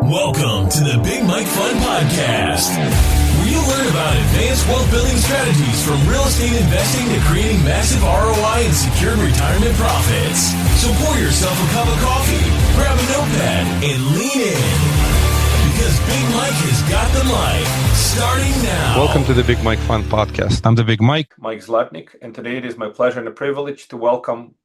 Welcome to the Big Mike Fund Podcast, where you'll learn about advanced wealth building strategies from real estate investing to creating massive ROI and secured retirement profits. So pour yourself a cup of coffee, grab a notepad, and lean in, because Big Mike has got the mic. Starting now. Welcome to the Big Mike Fund Podcast. I'm the Big Mike. Mike Zlatnik, and today it is my pleasure and a privilege to welcome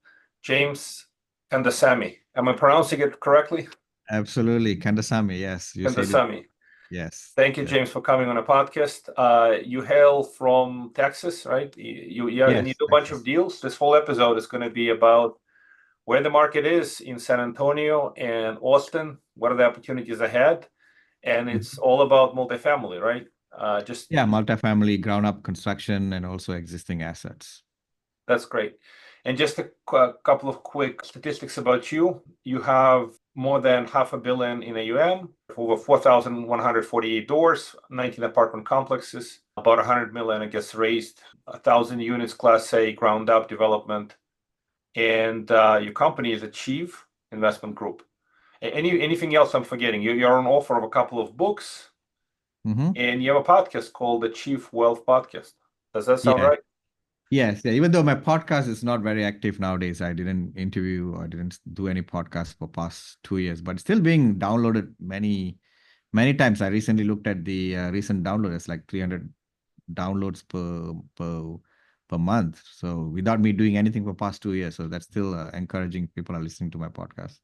James Kandasamy. Am I pronouncing it correctly? Absolutely. Kandasamy, yes. Kandasamy. Yes. Thank you, James, for coming on a podcast. You hail from Texas, right? Yes, and you do a bunch of deals. This whole episode is going to be about where the market is in San Antonio and Austin. What are the opportunities ahead? And it's all about multifamily, right? Multifamily, ground up construction, and also existing assets. That's great. And just a couple of quick statistics about you. You have more than $500 million in AUM, over 4,148 doors, 19 apartment complexes, about $100 million, I guess, raised, 1,000 units, Class A, ground up development. And your company is Achieve Investment Group. Anything else I'm forgetting? You're an author of a couple of books, and you have a podcast called the Chief Wealth Podcast. Does that sound right? Yes. Yeah. Even though my podcast is not very active nowadays, I didn't do any podcasts for past 2 years, but still being downloaded many times. I recently looked at the recent download. It's like 300 downloads per month. So without me doing anything for past 2 years, so that's still encouraging. People are listening to my podcast.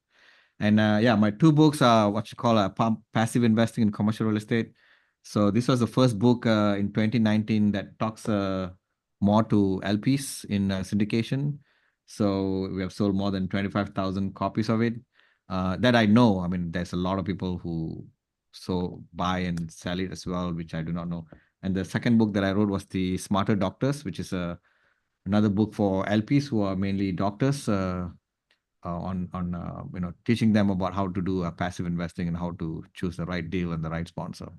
And my 2 books are what you call passive investing in commercial real estate. So this was the first book in 2019 that talks more to LPs in syndication. So we have sold more than 25,000 copies of it. That I know. I mean, there's a lot of people who buy and sell it as well, which I do not know. And the second book that I wrote was The Smarter Doctors, which is another book for LPs who are mainly doctors, on teaching them about how to do passive investing and how to choose the right deal and the right sponsor.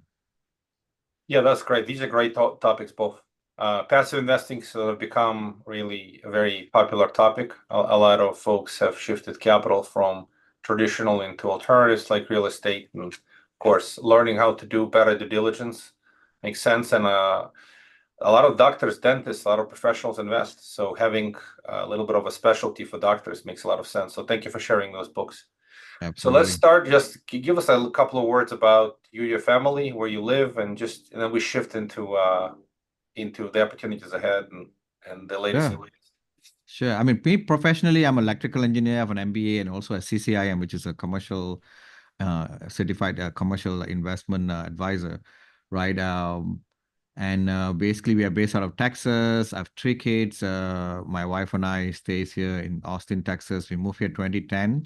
Yeah, that's great. These are great topics, both. Passive investing sort of become really a very popular topic. A lot of folks have shifted capital from traditional into alternatives like real estate. And of course, learning how to do better due diligence makes sense. And a lot of doctors, dentists, a lot of professionals invest. So having a little bit of a specialty for doctors makes a lot of sense. So thank you for sharing those books. Absolutely. So let's start. Just give us a couple of words about you, your family, where you live, and then we shift into the opportunities ahead and the latest. Sure. I mean, me professionally, I'm an electrical engineer. I have an MBA and also a CCIM, which is a commercial certified commercial investment advisor, right? Basically, we are based out of Texas. I have 3 kids. My wife and I stays here in Austin, Texas. We moved here 2010,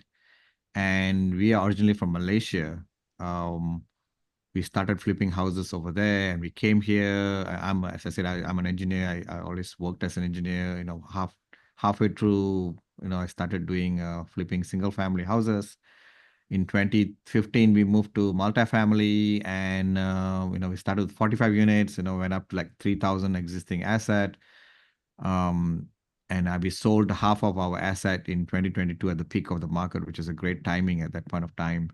and we are originally from Malaysia. We started flipping houses over there, and we came here. As I said, I'm an engineer. I always worked as an engineer. Halfway through, I started doing flipping single-family houses. In 2015, we moved to multifamily, and we started with 45 units. Went up to like 3,000 existing asset. And we sold half of our asset in 2022 at the peak of the market, which is a great timing at that point of time.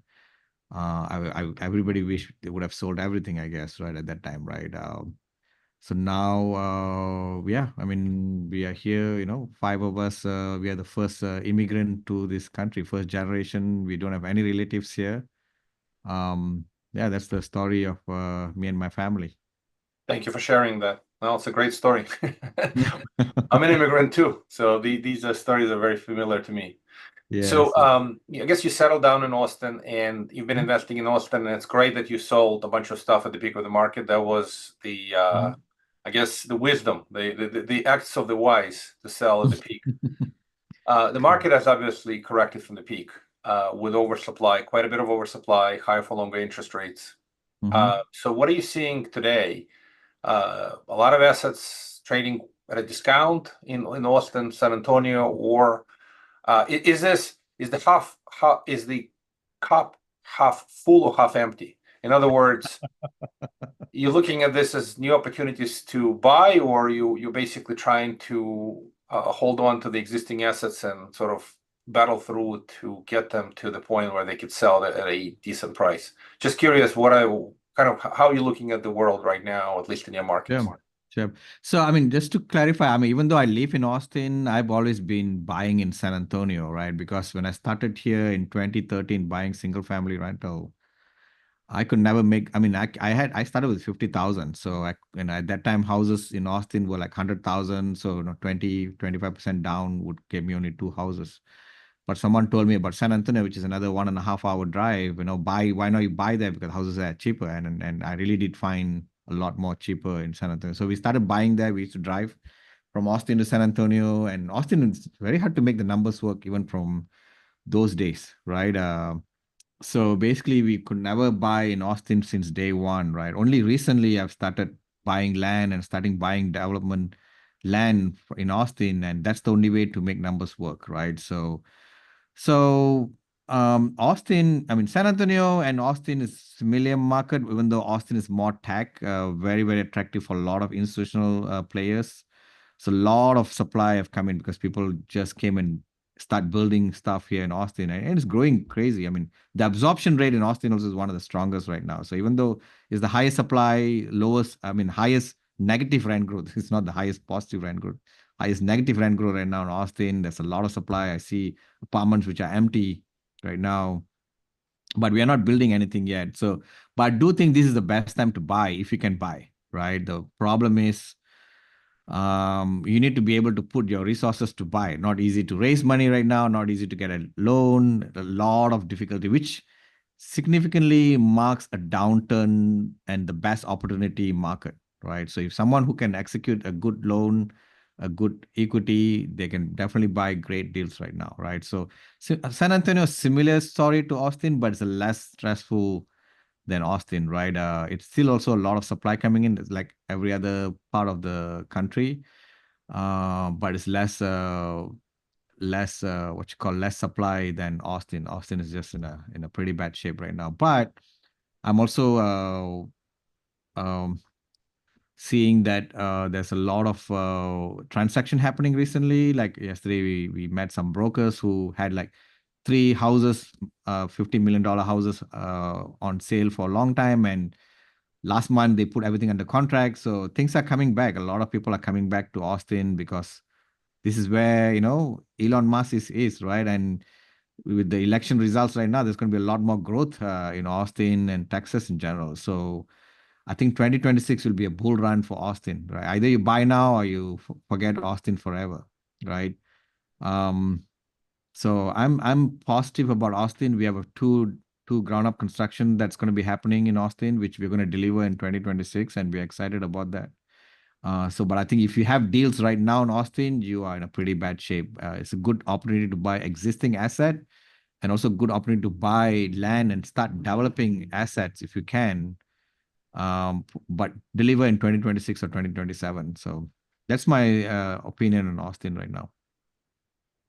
Everybody wished they would have sold everything, I guess, right at that time, right? So now, we are here, 5 of us. We are the first immigrant to this country, first generation. We don't have any relatives here. That's the story of me and my family. Thank you for sharing that. Well, it's a great story. I'm an immigrant too, so these stories are very familiar to me. Yeah. So I guess you settled down in Austin, and you've been investing in Austin, and it's great that you sold a bunch of stuff at the peak of the market. That was the, I guess, the wisdom, the acts of the wise to sell at the peak. The market has obviously corrected from the peak with oversupply, quite a bit of oversupply, higher for longer interest rates. So what are you seeing today? A lot of assets trading at a discount in Austin, San Antonio, or is the cup half full or half empty? In other words, you're looking at this as new opportunities to buy, or you're basically trying to hold on to the existing assets and sort of battle through to get them to the point where they could sell it at a decent price? Just curious, how are you looking at the world right now, at least in your markets? Sure. Sure. So, just to clarify, even though I live in Austin, I've always been buying in San Antonio, right? Because when I started here in 2013 buying single family rental, I could never make, I started with 50,000. So at that time, houses in Austin were like 100,000. So, 25% down would give me only two houses. But someone told me about San Antonio, which is another 1.5 hour drive, why not you buy there because houses are cheaper. And I really did find a lot more cheaper in San Antonio. So we started buying there. We used to drive from Austin to San Antonio, and Austin, it's very hard to make the numbers work even from those days, right? So basically, we could never buy in Austin since day one, right? Only recently I've started buying land and starting buying development land in Austin, and that's the only way to make numbers work, right? So Austin, San Antonio and Austin is similar market, even though Austin is more tech, very, very attractive for a lot of institutional players. So a lot of supply have come in because people just came and start building stuff here in Austin, and it's growing crazy. The absorption rate in Austin also is one of the strongest right now. So even though it's the highest supply, highest negative rent growth, it's not the highest positive rent growth, highest negative rent growth right now in Austin. There's a lot of supply. I see apartments which are empty right now, but we are not building anything yet. So, but I do think this is the best time to buy if you can buy, right? The problem is you need to be able to put your resources to buy. Not easy to raise money right now, not easy to get a loan, a lot of difficulty, which significantly marks a downturn and the best opportunity market, right? So if someone who can execute a good loan, a good equity, they can definitely buy great deals right now, right? So San Antonio, similar story to Austin, but it's a less stressful than Austin, right? It's still also a lot of supply coming in. It's like every other part of the country, but it's less less supply than Austin. Austin is just in a pretty bad shape right now. But I'm also seeing that there's a lot of transaction happening recently. Like yesterday, we met some brokers who had like 3 houses, $50 million houses on sale for a long time. And last month they put everything under contract. So things are coming back. A lot of people are coming back to Austin because this is where, Elon Musk is, right? And with the election results right now, there's going to be a lot more growth in Austin and Texas in general. So I think 2026 will be a bull run for Austin, right? Either you buy now or you forget Austin forever, right? So I'm positive about Austin. We have a two ground up construction that's going to be happening in Austin, which we're going to deliver in 2026, and we're excited about that. But I think if you have deals right now in Austin, you are in a pretty bad shape. It's a good opportunity to buy existing asset, and also good opportunity to buy land and start developing assets if you can. But deliver in 2026 or 2027. So that's my opinion on Austin right now.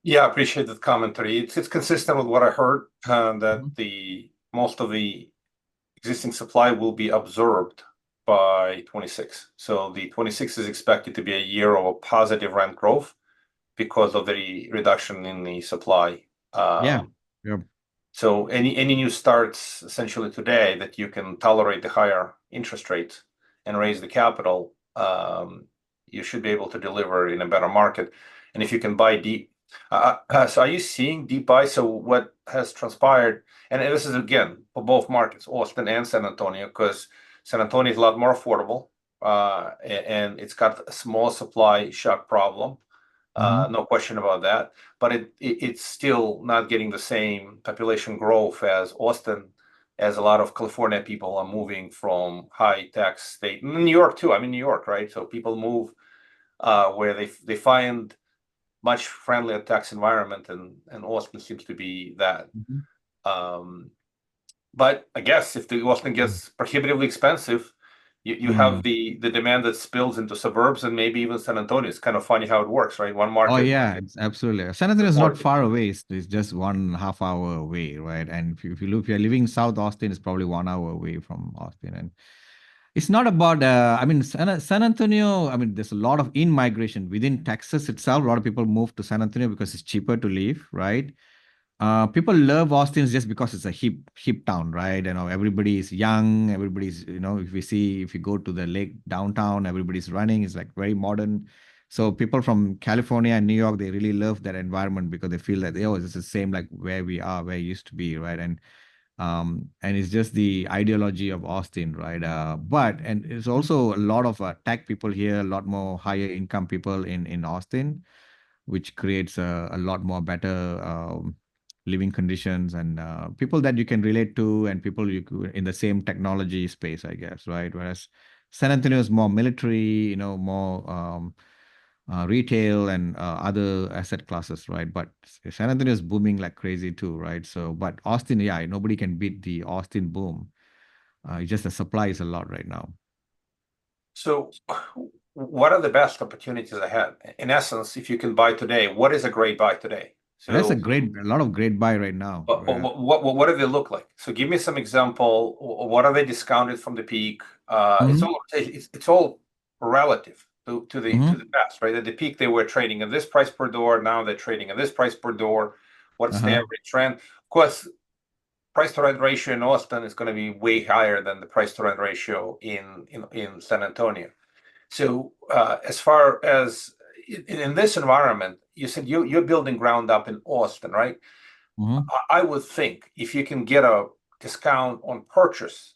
Yeah, I appreciate that commentary. It's consistent with what I heard, that most of the existing supply will be absorbed by 26. So the 26 is expected to be a year of a positive rent growth because of the reduction in the supply. Yeah. So any new starts essentially today that you can tolerate the higher interest rates and raise the capital, you should be able to deliver in a better market. And if you can buy deep, so are you seeing deep buy? So what has transpired, and this is again for both markets, Austin and San Antonio, because San Antonio is a lot more affordable, and it's got a small supply shock problem. No question about that. But it's still not getting the same population growth as Austin, as a lot of California people are moving from high tax state. New York too. I'm in New York, right? So people move where they find much friendlier tax environment, and Austin seems to be that. But I guess if the Austin gets prohibitively expensive, you have the demand that spills into suburbs and maybe even San Antonio. It's kind of funny how it works, right? One market. Oh yeah, it's absolutely. San Antonio is not far away. It's just 1.5 hour away, right? And if you look, if you're living in South Austin, it's probably 1 hour away from Austin. It's not about, San Antonio, there's a lot of in-migration within Texas itself. A lot of people move to San Antonio because it's cheaper to live, right? People love Austin just because it's a hip town, right? Everybody is young, everybody's, if you go to the lake downtown, everybody's running, it's like very modern. So people from California and New York, they really love that environment because they feel that, oh, it's the same like where we are, where it used to be, right? And it's just the ideology of Austin, right? And it's also a lot of tech people here, a lot more higher income people in Austin, which creates a lot more better living conditions and people that you can relate to and people in the same technology space, I guess, right? Whereas San Antonio is more military, more retail and other asset classes, right? But San Antonio is booming like crazy too, right? So, but Austin, yeah, nobody can beat the Austin boom. It's just the supply is a lot right now. So what are the best opportunities ahead? In essence, if you can buy today, what is a great buy today? So that's a lot of great buy right now. What do they look like? So give me some example. What are they discounted from the peak? It's all relative to the past, right? At the peak, they were trading at this price per door. Now they're trading at this price per door. What's the average trend? Of course, price to rent ratio in Austin is going to be way higher than the price to rent ratio in San Antonio. So as far as in this environment, you said you're building ground up in Austin, right? I would think if you can get a discount on purchase,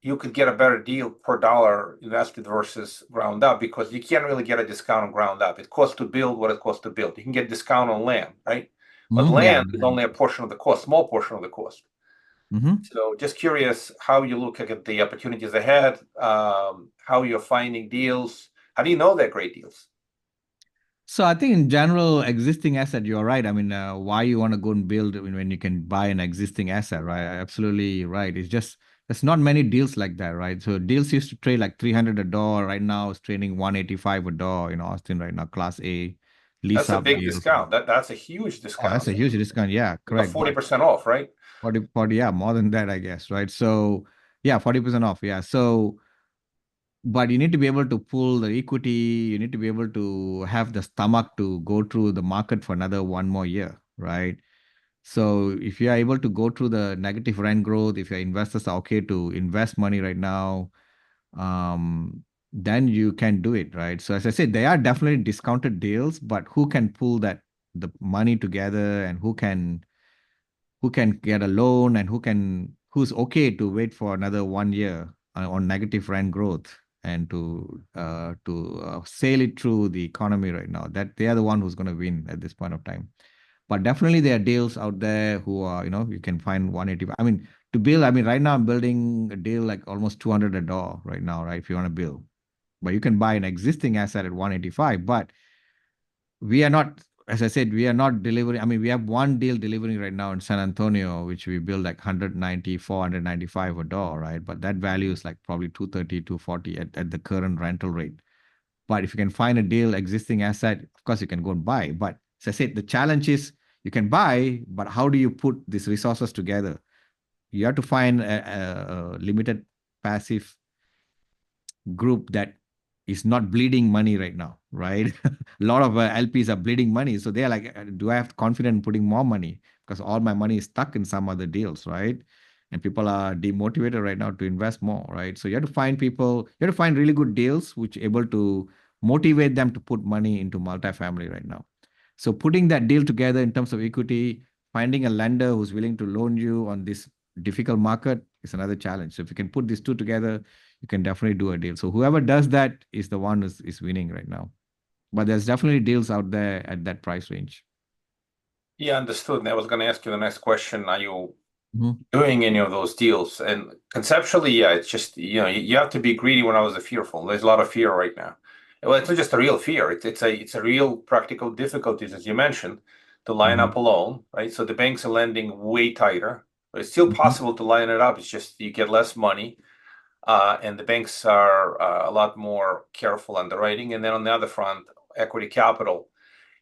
you could get a better deal per dollar invested versus ground up because you can't really get a discount on ground up. It costs to build what it costs to build. You can get discount on land, right? But land is only a portion of the cost, small portion of the cost. So just curious how you look at the opportunities ahead, how you're finding deals. How do you know they're great deals? So I think in general, existing asset, you're right. Why you want to go and build when you can buy an existing asset, right? Absolutely right. It's just, there's not many deals like that, right? So deals used to trade like 300 a door. Right now it's trading 185 a door in Austin right now, Class A. That's a big discount. That's a huge discount. That's a huge discount. Yeah, correct. 40% off, right? 40, yeah, more than that, I guess, right? So yeah, 40% off. Yeah. So, but you need to be able to pull the equity. You need to be able to have the stomach to go through the market for another one more year, right? So if you are able to go through the negative rent growth, if your investors are okay to invest money right now, then you can do it, right? So as I said, they are definitely discounted deals, but who can pull the money together and who can get a loan and who's okay to wait for another 1 year on negative rent growth and to sail it through the economy right now, that they are the one who's going to win at this point of time. But definitely there are deals out there who are, you can find 180. To build, right now I'm building a deal like almost 200 a door right now, right? If you want to build, but you can buy an existing asset at 185, but we are not, as I said, we are not delivering. We have one deal delivering right now in San Antonio, which we build like 495 a door, right? But that value is like probably 230, 240 at the current rental rate. But if you can find a deal, existing asset, of course you can go and buy. But as I said, the challenge is you can buy, but how do you put these resources together? You have to find a limited passive group that is not bleeding money right now, right? A lot of LPs are bleeding money. So they're like, do I have confidence in putting more money? Because all my money is stuck in some other deals, right? And people are demotivated right now to invest more, right? So you have to find really good deals which are able to motivate them to put money into multifamily right now. So putting that deal together in terms of equity, finding a lender who's willing to loan you on this difficult market is another challenge. So if you can put these two together, you can definitely do a deal. So whoever does that is the one is winning right now. But there's definitely deals out there at that price range. Yeah, understood. And I was going to ask you the next question. Are you doing any of those deals? And conceptually, yeah, it's just, you have to be greedy when I was fearful. There's a lot of fear right now. Well, it's not just a real fear. It's a real practical difficulties, as you mentioned, to line up a loan, right? So the banks are lending way tighter. But it's still possible to line it up. It's just you get less money. And the banks are a lot more careful underwriting. And then on the other front, equity capital.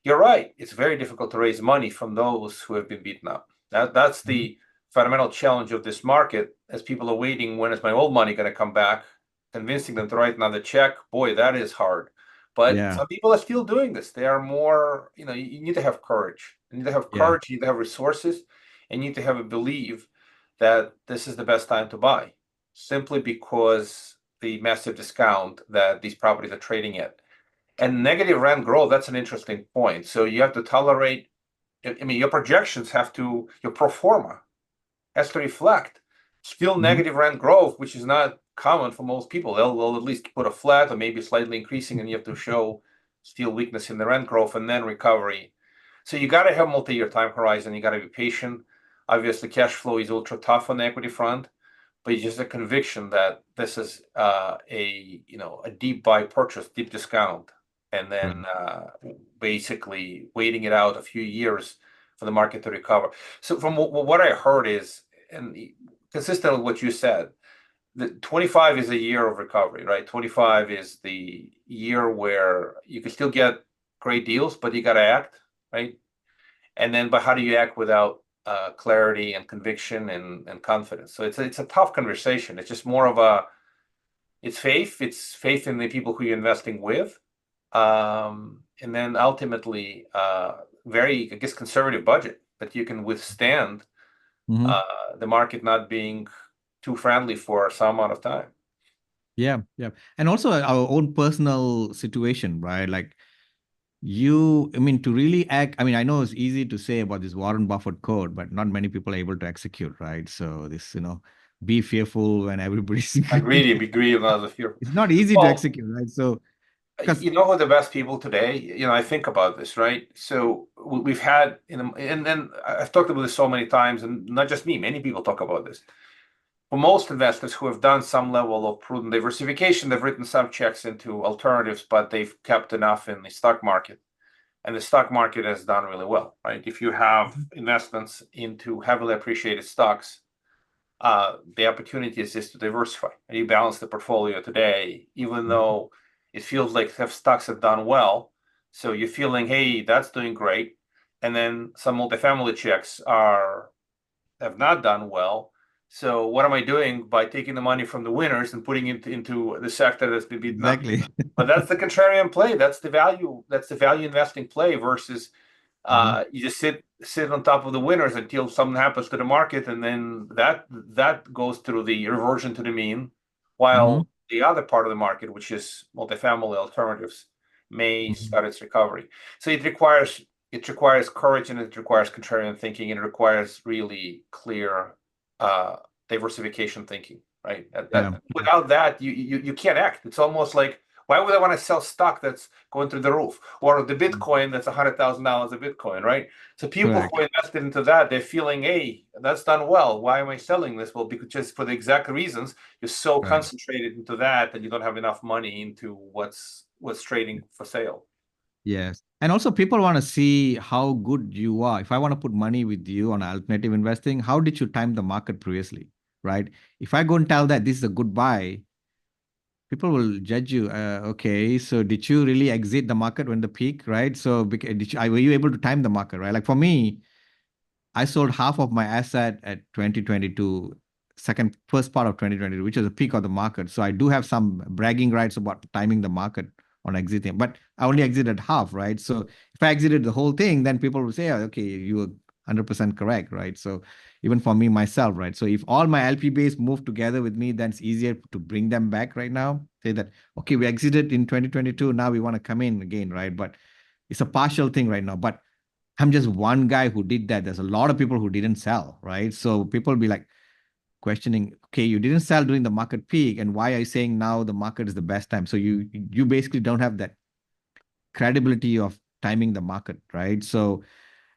You're right. It's very difficult to raise money from those who have been beaten up. That's the fundamental challenge of this market, as people are waiting, when is my old money going to come back? convincing them to write another check, boy, that is hard. But Yeah. some people are still doing this. They are more, you need to have courage. You need to have Yeah. courage, you need to have resources, and you need to have a belief that this is the best time to buy, simply because the massive discount that these properties are trading at. And negative rent growth, that's an interesting point. So you have to tolerate, I mean, your projections have to, your pro forma has to reflect still negative rent growth, which is not common for most people. They'll at least put a flat or maybe slightly increasing, and you have to show still weakness in the rent growth and then recovery. So you got to have multi-year time horizon. You got to be patient. Obviously, cash flow is ultra tough on the equity front, but it's just a conviction that this is a deep buy purchase, deep discount, and then basically waiting it out a few years for the market to recover. So from what I heard is, and consistent with what you said, the 25 is a year of recovery, right? 25 is the year where you can still get great deals, but you got to act, right? And then, but how do you act without clarity and conviction and confidence? So it's a tough conversation. It's just more of it's faith in the people who you're investing with, and then ultimately very, I guess, conservative budget that you can withstand the market not being too friendly for some amount of time. Yeah, yeah. And also our own personal situation, right? Like I mean, to really act, I mean, I know it's easy to say about this Warren Buffett code, but not many people are able to execute, right? So this, be fearful when everybody's Agree, another fear. It's not easy to execute, right? So because you know who the best people today, I think about this, right? So we've had, and then I've talked about this so many times, and not just me, many people talk about this. For most investors who have done some level of prudent diversification, they've written some checks into alternatives, but they've kept enough in the stock market. And the stock market has done really well, right? If you have investments into heavily appreciated stocks, the opportunity is just to diversify. You balance the portfolio today, even though it feels like stocks have done well. So you're feeling, hey, that's doing great. And then some multifamily checks have not done well. So what am I doing by taking the money from the winners and putting it into the sector that's been beaten up? exactly. But that's the contrarian play. That's the value investing play versus you just sit on top of the winners until something happens to the market, and then that goes through the reversion to the mean, while the other part of the market, which is multifamily alternatives, may start its recovery. So it requires courage, and it requires contrarian thinking, and it requires really clear diversification thinking, right? Without that, you can't act. It's almost like, why would I want to sell stock that's going through the roof, or the Bitcoin that's $100,000 a Bitcoin, right? So people who invested into that, they're feeling, hey, that's done well. Why am I selling this? Well, because just for the exact reasons, you're so concentrated into that you don't have enough money into what's trading for sale. Yes. And also people want to see how good you are. If I want to put money with you on alternative investing, how did you time the market previously, right? If I go and tell that this is a good buy, people will judge you. Okay, so did you really exit the market when the peak, right? So were you able to time the market, right? Like for me, I sold half of my asset at 2022, first part of 2022, which is the peak of the market. So I do have some bragging rights about timing the market on exiting, but I only exited half, right? So if I exited the whole thing, then people will say, oh, okay, you were 100% correct, right? So even for me, myself, right? So if all my LP base move together with me, then it's easier to bring them back right now. Say that, okay, we exited in 2022, now we want to come in again, right? But it's a partial thing right now. But I'm just one guy who did that. There's a lot of people who didn't sell, right? So people will be like questioning, okay, you didn't sell during the market peak, and why are you saying now the market is the best time? So you basically don't have that credibility of timing the market, right? So,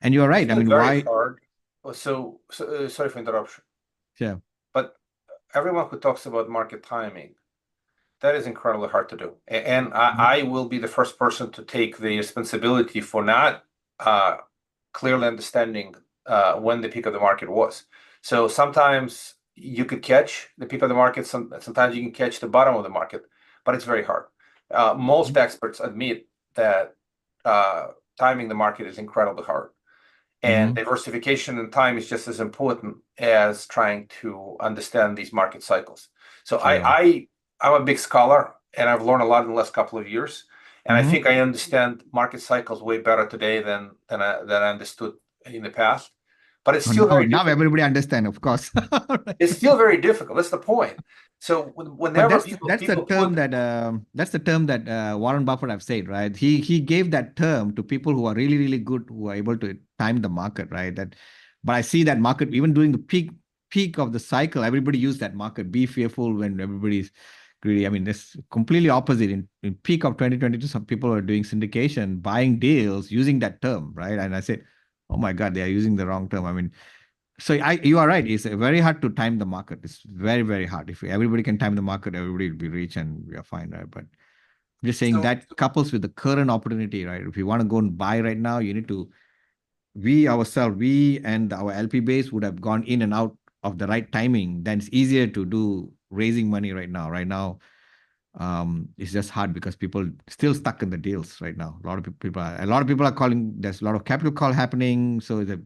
and you're right. I mean, very hard. So sorry for interruption. Yeah. But everyone who talks about market timing, that is incredibly hard to do. And I will be the first person to take the responsibility for not clearly understanding when the peak of the market was. So sometimes you could catch the peak of the market. Sometimes you can catch the bottom of the market, but it's very hard. Most experts admit that timing the market is incredibly hard. And diversification and time is just as important as trying to understand these market cycles. So I I'm a big scholar, and I've learned a lot in the last couple of years. And I Mhm. think I understand market cycles way better today than I understood in the past. But it's still very Now difficult. everybody understand, of course. It's still very difficult. That's the point. So But whenever people put that's the term that Warren Buffett have said, right? He gave that term to people who are really really good, who are able to time the market, right? But I see that market even during the peak of the cycle, everybody used that market. Be fearful when everybody's greedy. I mean, it's completely opposite. In peak of 2022, some people are doing syndication, buying deals using that term, right? And I said, oh my God, they are using the wrong term. I mean, so you are right. It's very hard to time the market. It's very, very hard. If everybody can time the market, everybody will be rich and we are fine, right? But I'm just saying so that couples with the current opportunity, right? If you want to go and buy right now, you need to, we and our LP base would have gone in and out of the right timing. Then it's easier to do raising money right now. Right now, it's just hard because people still stuck in the deals right now. A lot of people are calling. There's a lot of capital call happening. So the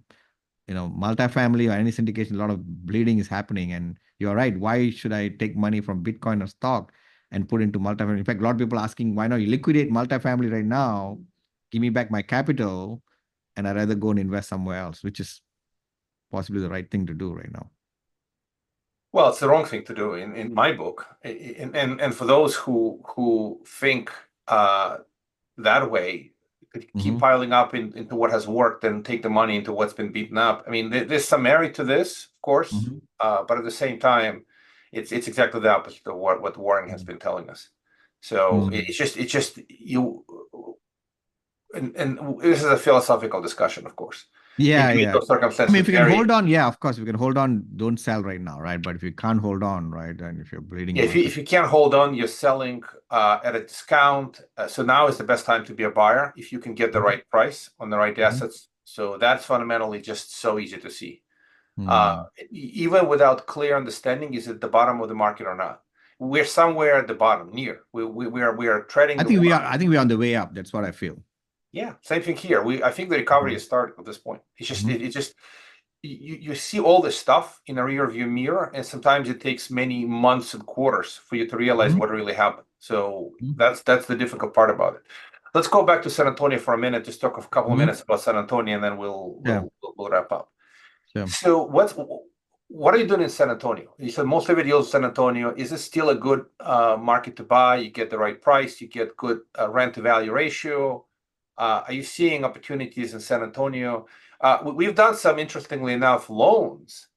multifamily or any syndication, a lot of bleeding is happening. And you're right. Why should I take money from Bitcoin or stock and put into multifamily? In fact, a lot of people asking, why not you liquidate multifamily right now? Give me back my capital, and I'd rather go and invest somewhere else, which is possibly the right thing to do right now. Well, it's the wrong thing to do in my book. And for those who think that way, keep piling up into what has worked and take the money into what's been beaten up. I mean, there's some merit to this, of course, but at the same time, it's exactly the opposite of what Warren has been telling us. So it's just you, and this is a philosophical discussion, of course. Yeah, Maybe yeah. those circumstances I mean, if you can vary. hold on, yeah, of course, if you can hold on, don't sell right now, right? But if you can't hold on, right, and if you're bleeding Yeah, market, if you can't hold on, you're selling at a discount. So now is the best time to be a buyer if you can get the right price on the right assets. So that's fundamentally just so easy to see. Even without clear understanding, is it the bottom of the market or not? We're somewhere at the bottom, near. We are treading I the think water. I think we're on the way up. That's what I feel. Yeah, same thing here. I think the recovery is starting at this point. It's just you see all this stuff in a rear view mirror, and sometimes it takes many months and quarters for you to realize what really happened. So that's the difficult part about it. Let's go back to San Antonio for a minute. Just talk a couple of minutes about San Antonio, and then we'll wrap up. Sure. So what are you doing in San Antonio? You said most of it deals in San Antonio. Is it still a good market to buy? You get the right price. You get good rent to value ratio. Are you seeing opportunities in San Antonio? We've done some, interestingly enough, loans,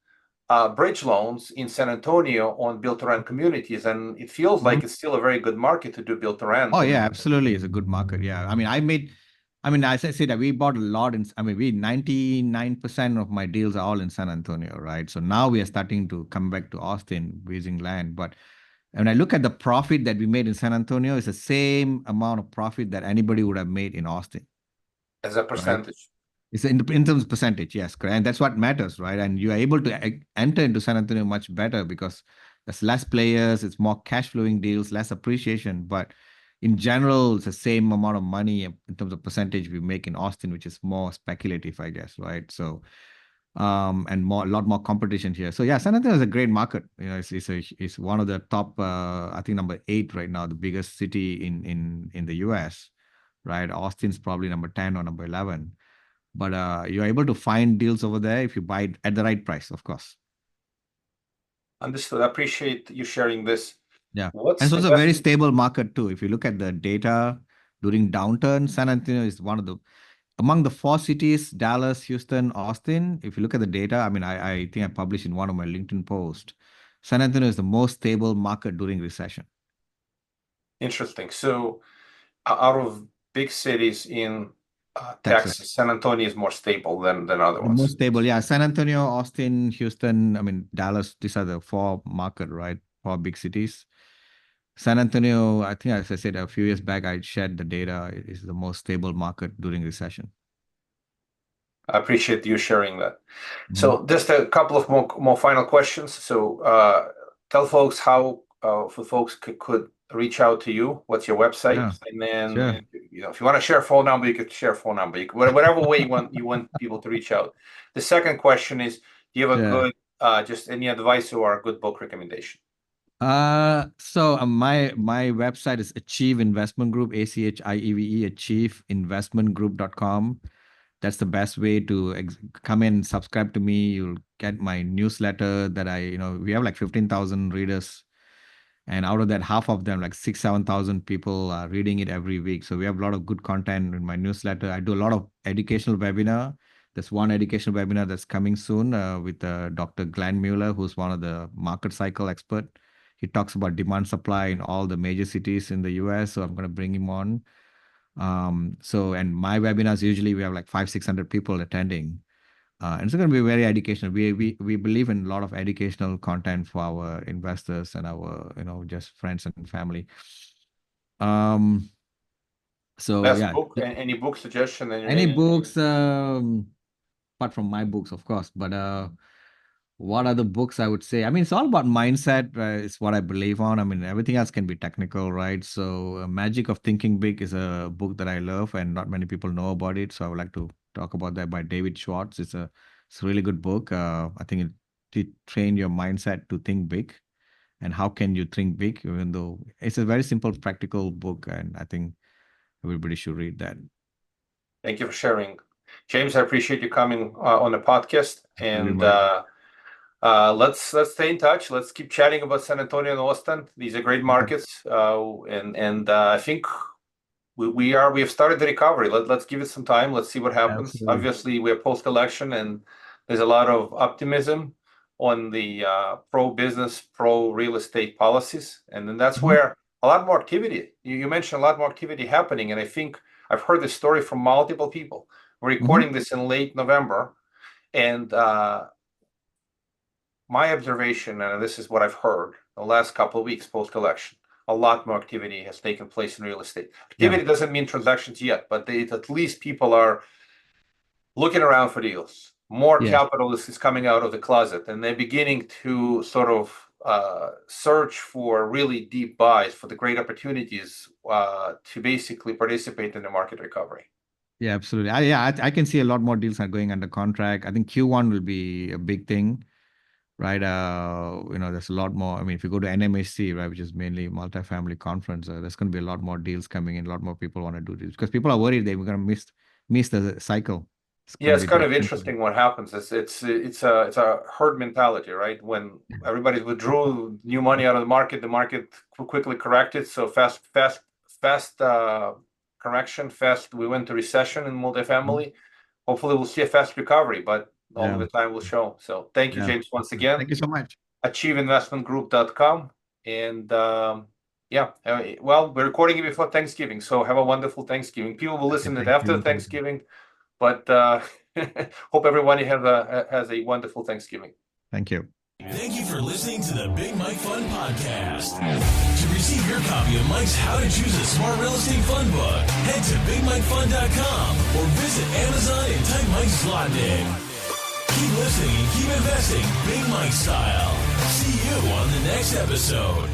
bridge loans in San Antonio on built-to-rent communities, and it feels like it's still a very good market to do built-to-rent. Oh yeah, absolutely, it's a good market. Yeah, I mean, as I said, we bought a lot we 99% of my deals are all in San Antonio, right? So now we are starting to come back to Austin using land, but when I look at the profit that we made in San Antonio, it's the same amount of profit that anybody would have made in Austin. As a percentage. Right? It's in terms of percentage, yes, correct. And that's what matters, right? And you are able to enter into San Antonio much better because there's less players, it's more cash flowing deals, less appreciation. But in general, it's the same amount of money in terms of percentage we make in Austin, which is more speculative, I guess, right? So and a lot more competition here. So yeah, San Antonio is a great market. It's one of the top, I think number 8 right now, the biggest city in the US, right? Austin's probably number 10 or number 11. But you're able to find deals over there if you buy it at the right price, of course. Understood. I appreciate you sharing this. Yeah. And it's also a very stable market too. If you look at the data during downturn, San Antonio is among the 4 cities, Dallas, Houston, Austin. If you look at the data, I mean, I think I published in one of my LinkedIn posts, San Antonio is the most stable market during recession. Interesting. So out of big cities in Texas, right, San Antonio is more stable than other ones. More stable, yeah. San Antonio, Austin, Houston, I mean, Dallas, these are the 4 market, right? 4 big cities. San Antonio, I think, as I said, a few years back, I shared the data. It is the most stable market during recession. I appreciate you sharing that. So just a couple of more final questions. So tell folks how for folks could reach out to you. What's your website? And then if you want to share a phone number, you could share a phone number. Whatever way you want people to reach out. The second question is, do you have a good just any advice or a good book recommendation? My website is Achieve Investment Group, ACHIEVE, achieveinvestmentgroup.com. That's the best way to come in, subscribe to me. You'll get my newsletter that we have like 15,000 readers. And out of that, half of them, like 7,000 people are reading it every week. So we have a lot of good content in my newsletter. I do a lot of educational webinar. There's one educational webinar that's coming soon with Dr. Glenn Mueller, who's one of the market cycle expert. He talks about demand supply in all the major cities in the US. So I'm going to bring him on. And my webinars, usually we have like 500-600 people attending. And it's going to be very educational. We believe in a lot of educational content for our investors and our, just friends and family. Best book, any book suggestion? Any books, apart from my books, of course, but what are the books I would say? I mean, it's all about mindset. It's what I believe on. I mean, everything else can be technical, right? So Magic of Thinking Big is a book that I love and not many people know about it. So I would like to talk about that by David Schwartz. It's a really good book. I think it train your mindset to think big. And how can you think big, even though it's a very simple, practical book. And I think everybody should read that. Thank you for sharing. James, I appreciate you coming on the podcast. And let's stay in touch. Let's keep chatting about San Antonio and Austin. These are great markets. I think we have started the recovery. Let's give it some time. Let's see what happens. Absolutely. Obviously, we're post-election, and there's a lot of optimism on the pro-business, pro-real estate policies. And then that's where a lot more activity. You mentioned a lot more activity happening. And I think I've heard this story from multiple people. We're recording this in late November. And my observation, and this is what I've heard the last couple of weeks post-election, a lot more activity has taken place in real estate. Activity doesn't mean transactions yet, but at least people are looking around for deals. More capital is coming out of the closet, and they're beginning to sort of search for really deep buys for the great opportunities to basically participate in the market recovery. Yeah, absolutely. I can see a lot more deals are going under contract. I think Q1 will be a big thing. Right, there's a lot more. I mean, if you go to NMHC, right, which is mainly multifamily conference, there's going to be a lot more deals coming in. A lot more people want to do this because people are worried they're going to miss the cycle. It's kind of interesting what happens. It's a herd mentality, right? When everybody withdrew new money out of the market quickly corrected. So fast correction. We went to recession in multifamily. Hopefully, we'll see a fast recovery, but only the time will show. So thank you, James, once again. Thank you so much. AchieveInvestmentGroup.com. And we're recording it before Thanksgiving. So have a wonderful Thanksgiving. People will listen to it after Thanksgiving, but hope everybody has a wonderful Thanksgiving. Thank you. Thank you for listening to the Big Mike Fund Podcast. To receive your copy of Mike's How to Choose a Smart Real Estate Fund book, head to BigMikeFund.com or visit Amazon and type Mike's Zlotnick. Keep listening and keep investing Big Mike style. See you on the next episode.